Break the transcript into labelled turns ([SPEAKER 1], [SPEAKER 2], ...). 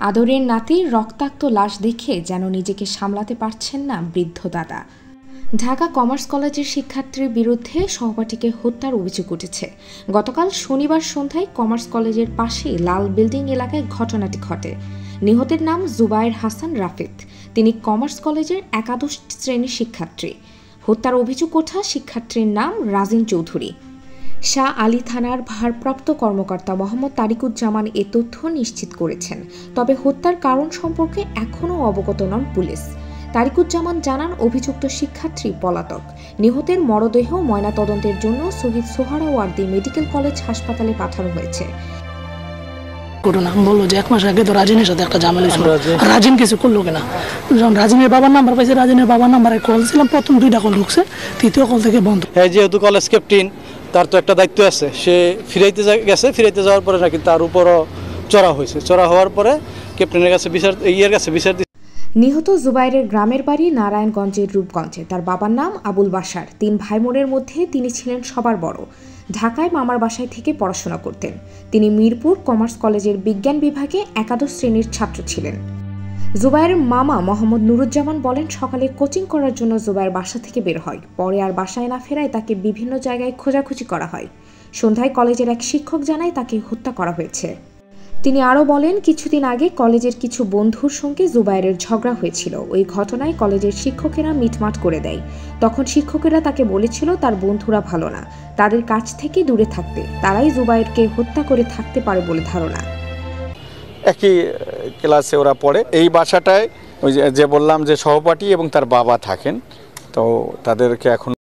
[SPEAKER 1] আদরের নাতির রক্তাক্ত লাশ দেখে যেন নিজেকে সামলাতে পারছেন না বৃদ্ধ দাদা। ঢাকা কমার্স কলেজের শিক্ষার্থীর বিরুদ্ধে সহপাঠীকে হত্যার অভিযোগ উঠেছে। গতকাল শনিবার সন্ধ্যায় কমার্স কলেজের পাশেই লাল বিল্ডিং এলাকায় ঘটনাটি ঘটে। নিহতের নাম জুবায়ের হাসান রাফিদ। তিনি কমার্স কলেজের একাদশ শ্রেণীর শিক্ষার্থী। হত্যার অভিযোগ ওঠা শিক্ষার্থীর নাম রাজিন চৌধুরী। শাহ আলী থানার ভারপ্রাপ্ত কর্মকর্তা মোহাম্মদ তারিকুজ্জামান এ তথ্য নিশ্চিত করেছেন। তবে হত্যার কারণ সম্পর্কে এখনও অবগত নন পুলিশ। তারিকুজ্জামান জানান, অভিযুক্ত শিক্ষার্থী পলাতক। নিহতের মরদেহ ময়নাতদন্তের জন্য শহীদ সোহরাওয়ার্দী মেডিকেল কলেজ হাসপাতালে পাঠানো হয়েছে।
[SPEAKER 2] ঘটনা বললো যে 1 মাস আগে তো রাজিনের সাথে একটা ঝামেলা ছিল, রাজিন কিছু করলো কিনা। যখন রাজিনের বাবার নাম্বার পাইছে, রাজিনের বাবার নাম্বারে কল ছিলাম, প্রথম 2টা কল ঢুকছে, 3য় কল থেকে বন্ধ।
[SPEAKER 3] যেহেতু কলেজ ক্যাপ্টেন, তার তো একটা দায়িত্ব আছে, সে ফিরাইতে গেছে, ফিরাইতে যাওয়ার পরে নাকি তার উপরও চড়া হয়েছে। চড়া হওয়ার পরে ক্যাপ্টেনের কাছে বিচার
[SPEAKER 1] নিহত জুবাইরের গ্রামের বাড়ি নারায়ণগঞ্জের রূপগঞ্জে। তার বাবার নাম আবুল বাশার। 3 ভাই বোনের মধ্যে তিনি ছিলেন সবার বড়। ঢাকায় মামার বাসায় থেকে পড়াশোনা করতেন। তিনি মিরপুর কমার্স কলেজের বিজ্ঞান বিভাগে একাদশ শ্রেণীর ছাত্র ছিলেন। জুবাইরের মামা মোহাম্মদ নুরুজ্জামান বলেন, সকালে কোচিং করার জন্য জুবাইর বাসা থেকে বের হয়। পরে আর বাসায় না ফেরায় তাকে বিভিন্ন জায়গায় খোঁজাখুঁজি করা হয়। সন্ধ্যায় কলেজের এক শিক্ষক জানায় তাকে হত্যা করা হয়েছে। তিনি আরও বলেন, কিছুদিন আগে কলেজের কিছু বন্ধুর সঙ্গে জুবাইরের ঝগড়া হয়েছিল। ওই ঘটনায় কলেজের শিক্ষকেরা মিটমাট করে দেয়। তখন শিক্ষকেরা তাকে বলেছিল তার বন্ধুরা ভালো না, তাদের কাছ থেকে দূরে থাকতে। তারাই জুবাইরকে হত্যা করে থাকতে পারে বলে ধারণা।
[SPEAKER 4] একই ক্লাসে ওরা পড়ে। এই বাসাটায় ওই যে বললাম যে সহপাঠী এবং তার বাবা থাকেন, তো তাদেরকে এখন